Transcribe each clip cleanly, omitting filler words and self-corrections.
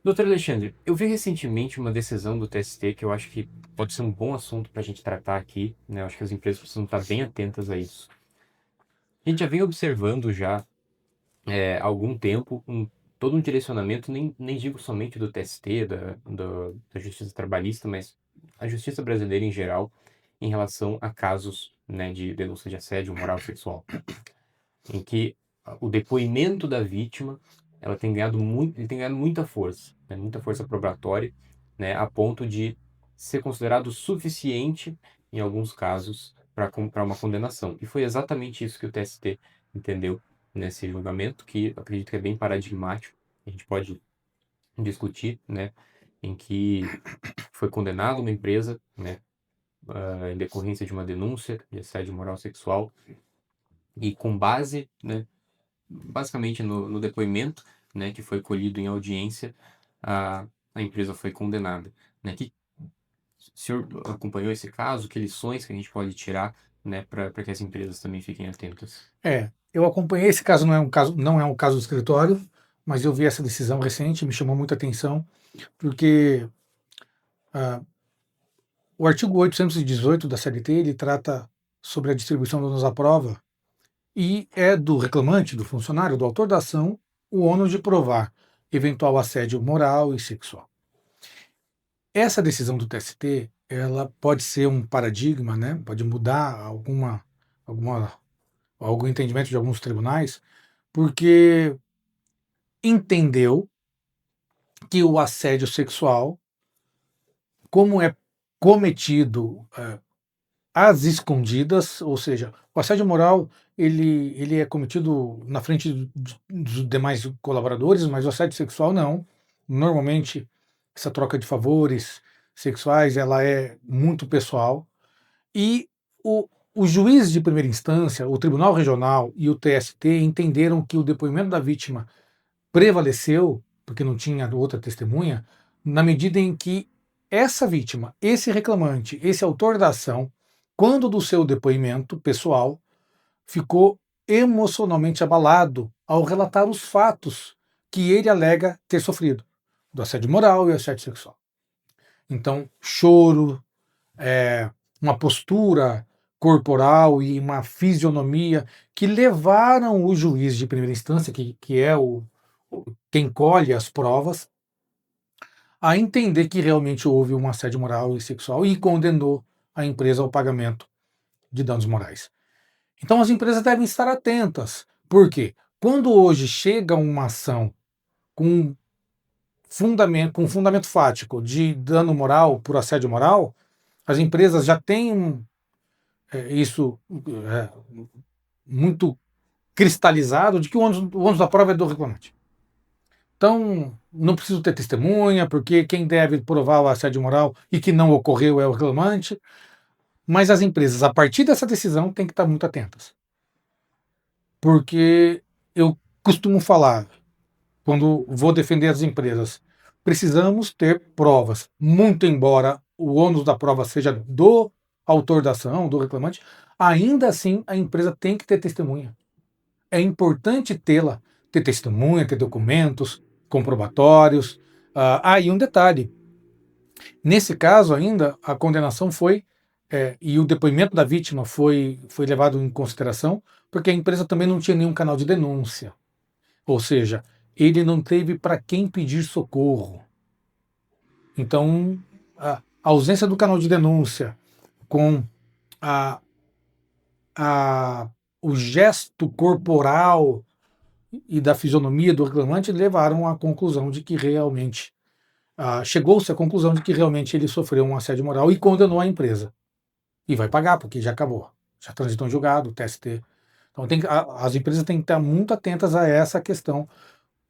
Doutor Alexandre, eu vi recentemente uma decisão do TST que eu acho que pode ser um bom assunto para a gente tratar aqui, né? Eu acho que as empresas precisam estar bem atentas a isso. A gente já vem observando já há algum tempo todo um direcionamento, nem digo somente do TST, da Justiça Trabalhista, mas a justiça brasileira em geral, em relação a casos, né, de denúncia de assédio moral e sexual, em que o depoimento da vítima ele tem ganhado muita força, né, muita força probatória, né, a ponto de ser considerado suficiente em alguns casos para uma condenação. E foi exatamente isso que o TST entendeu nesse julgamento, que eu acredito que é bem paradigmático. A gente pode discutir, né, em que foi condenada uma empresa, né, em decorrência de uma denúncia de assédio moral sexual e com base, né, basicamente no depoimento, né, que foi colhido em audiência, a empresa foi condenada, né? O senhor acompanhou esse caso? Que lições que a gente pode tirar, né, para que as empresas também fiquem atentas? Eu acompanhei esse caso, não é um caso do escritório, mas eu vi essa decisão recente, me chamou muita atenção, porque ah, o artigo 818 da CLT ele trata sobre a distribuição do ônus à prova e é do reclamante, do funcionário, do autor da ação, o ônus de provar eventual assédio moral e sexual. Essa decisão do TST, ela pode ser um paradigma, né? Pode mudar alguma, algum entendimento de alguns tribunais, porque entendeu que o assédio sexual, como é cometido às escondidas, ou seja, o assédio moral ele é cometido na frente dos demais colaboradores, mas o assédio sexual não. Normalmente essa troca de favores sexuais ela é muito pessoal e o juiz de primeira instância, o Tribunal Regional e o TST entenderam que o depoimento da vítima prevaleceu, porque não tinha outra testemunha, na medida em que essa vítima, esse reclamante, esse autor da ação, quando do seu depoimento pessoal, ficou emocionalmente abalado ao relatar os fatos que ele alega ter sofrido, do assédio moral e assédio sexual. Então, choro, uma postura corporal e uma fisionomia que levaram o juiz de primeira instância, que é quem colhe as provas, a entender que realmente houve um assédio moral e sexual e condenou a empresa ao pagamento de danos morais. Então as empresas devem estar atentas, porque quando hoje chega uma ação com fundamento fático de dano moral por assédio moral, as empresas já têm isso é, muito cristalizado de que o ônus da prova é do reclamante. Então, não preciso ter testemunha, porque quem deve provar o assédio moral e que não ocorreu é o reclamante. Mas as empresas, a partir dessa decisão, têm que estar muito atentas. Porque eu costumo falar, quando vou defender as empresas, precisamos ter provas. Muito embora o ônus da prova seja do autor da ação, do reclamante, ainda assim a empresa tem que ter testemunha. É importante tê-la, ter testemunha, ter documentos comprobatórios. E um detalhe: nesse caso ainda, a condenação foi, e o depoimento da vítima foi levado em consideração, porque a empresa também não tinha nenhum canal de denúncia. Ou seja, ele não teve para quem pedir socorro. Então, a ausência do canal de denúncia com a, a, o gesto corporal e da fisionomia do reclamante levaram à conclusão de que realmente chegou-se à conclusão de que realmente ele sofreu um assédio moral e condenou a empresa. E vai pagar, porque já acabou. Já transitou em julgado, o TST. Então as empresas têm que estar muito atentas a essa questão.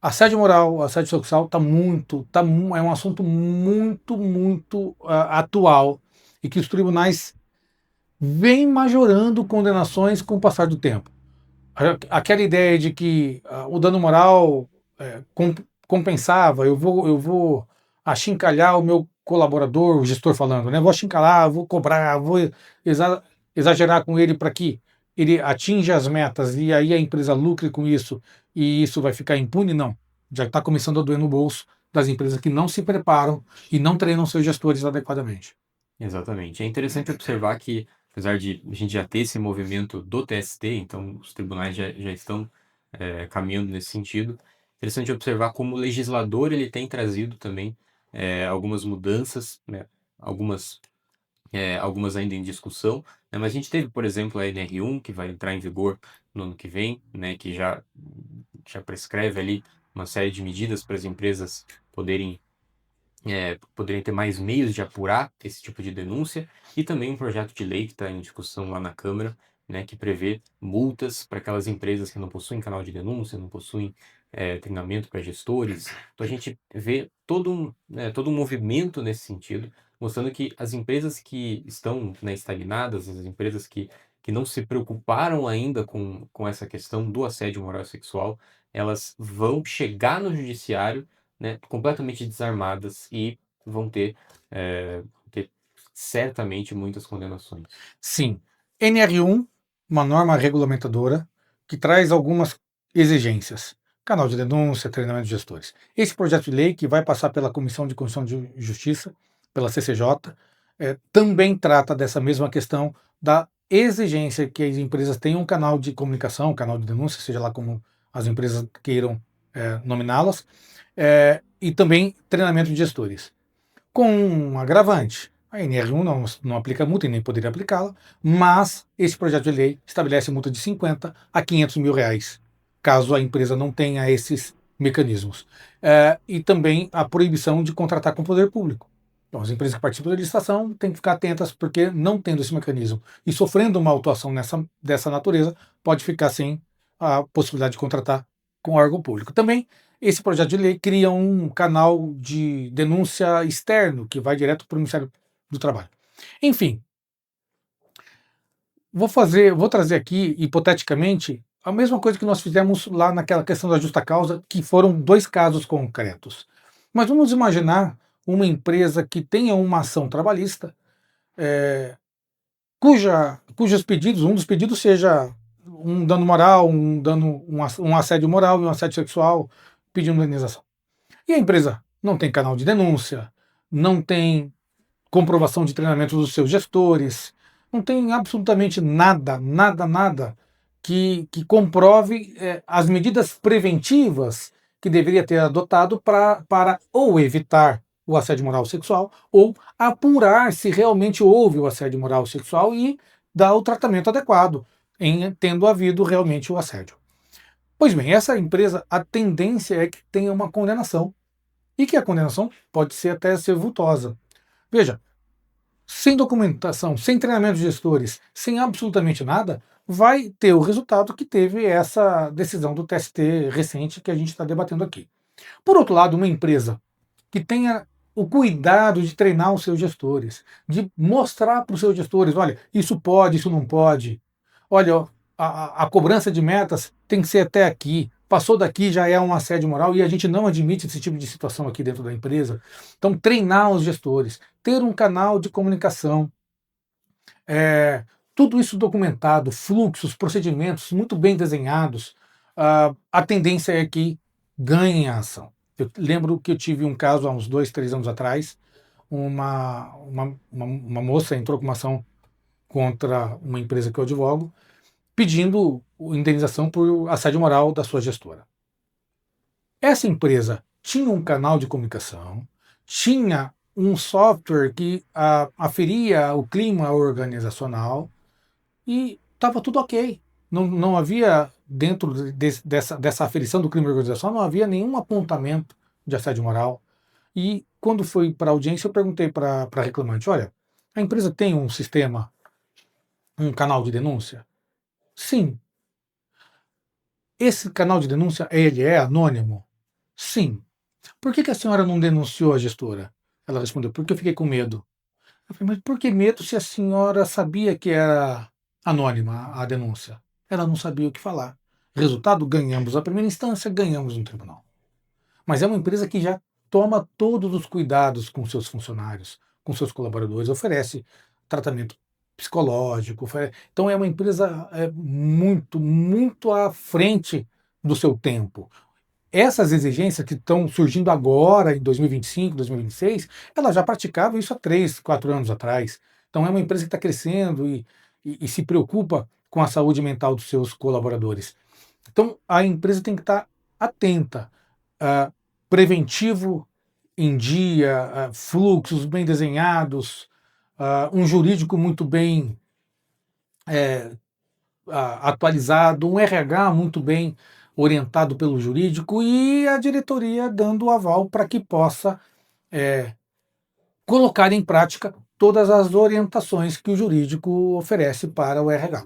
Assédio moral, assédio sexual é um assunto muito atual e que os tribunais vêm majorando condenações com o passar do tempo. Aquela ideia de que o dano moral compensava, eu vou achincalhar o meu colaborador, o gestor falando, né? Vou achincalhar, vou cobrar, vou exagerar com ele para que ele atinja as metas e aí a empresa lucre com isso e isso vai ficar impune, não. Já está começando a doer no bolso das empresas que não se preparam e não treinam seus gestores adequadamente. Exatamente. É interessante observar que, apesar de a gente já ter esse movimento do TST, então os tribunais já estão caminhando nesse sentido, interessante observar como o legislador ele tem trazido também algumas mudanças, né? Algumas ainda em discussão, né? Mas a gente teve, por exemplo, a NR1, que vai entrar em vigor no ano que vem, né? Que já prescreve ali uma série de medidas para as empresas poderem ter mais meios de apurar esse tipo de denúncia, e também um projeto de lei que está em discussão lá na Câmara, né, que prevê multas para aquelas empresas que não possuem canal de denúncia, não possuem treinamento para gestores. Então a gente vê todo um movimento nesse sentido, mostrando que as empresas que estão, né, estagnadas, as empresas que não se preocuparam ainda com essa questão do assédio moral e sexual, elas vão chegar no judiciário, né, completamente desarmadas e vão ter certamente muitas condenações. Sim, NR1, uma norma regulamentadora que traz algumas exigências. Canal de denúncia, treinamento de gestores. Esse projeto de lei, que vai passar pela Comissão de Constituição de Justiça, pela CCJ, também trata dessa mesma questão da exigência que as empresas tenham um canal de comunicação, um canal de denúncia, seja lá como as empresas queiram nominá-las, e também treinamento de gestores. Com um agravante. A NR1 não aplica multa e nem poderia aplicá-la, mas esse projeto de lei estabelece multa de 50 a 500 mil reais, caso a empresa não tenha esses mecanismos. E também a proibição de contratar com o poder público. Então, as empresas que participam da licitação têm que ficar atentas, porque não tendo esse mecanismo e sofrendo uma autuação dessa natureza, pode ficar sem a possibilidade de contratar com órgão público. Também esse projeto de lei cria um canal de denúncia externo que vai direto para o Ministério do Trabalho. Enfim, vou trazer aqui, hipoteticamente, a mesma coisa que nós fizemos lá naquela questão da justa causa, que foram 2 casos concretos. Mas vamos imaginar uma empresa que tenha uma ação trabalhista, cujos pedidos, um dos pedidos seja um dano moral, um assédio moral e um assédio sexual, pedindo indenização. E a empresa não tem canal de denúncia, não tem comprovação de treinamento dos seus gestores, não tem absolutamente nada, nada, nada que comprove as medidas preventivas que deveria ter adotado para ou evitar o assédio moral sexual ou apurar se realmente houve o assédio moral sexual e dar o tratamento adequado em tendo havido realmente o assédio. Pois bem, essa empresa, a tendência é que tenha uma condenação e que a condenação pode ser até ser vultosa. Veja, sem documentação, sem treinamento de gestores, sem absolutamente nada, vai ter o resultado que teve essa decisão do TST recente que a gente está debatendo aqui. Por outro lado, uma empresa que tenha o cuidado de treinar os seus gestores, de mostrar para os seus gestores, olha, isso pode, isso não pode, olha, a cobrança de metas tem que ser até aqui, passou daqui já é um assédio moral e a gente não admite esse tipo de situação aqui dentro da empresa. Então, treinar os gestores, ter um canal de comunicação, tudo isso documentado, fluxos, procedimentos muito bem desenhados, a tendência é que ganhem a ação. Eu lembro que eu tive um caso há uns 2, 3 anos atrás, uma moça entrou com uma ação contra uma empresa que eu advogo, pedindo indenização por assédio moral da sua gestora. Essa empresa tinha um canal de comunicação, tinha um software que aferia o clima organizacional e estava tudo ok. Não havia, dentro dessa aferição do crime organizacional, não havia nenhum apontamento de assédio moral. E quando foi para a audiência, eu perguntei para a reclamante, olha, a empresa tem um sistema, um canal de denúncia? Sim. Esse canal de denúncia, ele é anônimo? Sim. Por que a senhora não denunciou a gestora? Ela respondeu, porque eu fiquei com medo. Eu falei, mas por que medo se a senhora sabia que era anônima a denúncia? Ela não sabia o que falar. Resultado, ganhamos a primeira instância, ganhamos no tribunal. Mas é uma empresa que já toma todos os cuidados com seus funcionários, com seus colaboradores, oferece tratamento psicológico. Então é uma empresa muito, muito à frente do seu tempo. essas exigências que estão surgindo agora, em 2025, 2026, ela já praticava isso há 3, 4 anos atrás. Então é uma empresa que está crescendo e se preocupa com a saúde mental dos seus colaboradores. Então a empresa tem que estar atenta, preventivo em dia, fluxos bem desenhados, um jurídico muito bem atualizado, um RH muito bem orientado pelo jurídico e a diretoria dando o aval para que possa colocar em prática todas as orientações que o jurídico oferece para o RH.